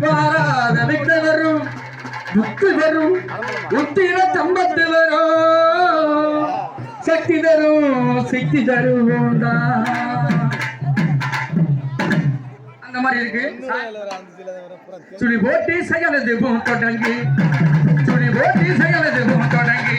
வாராத விட்டு வரும் முத்து வரும் உத்திர தம்பத்து வரும் சக்தி தருவோண்டா அந்த மாதிரி இருக்கு. சுழி போட்டி சகலது தொடங்கி சுழி போட்டி சகலது தொடங்கி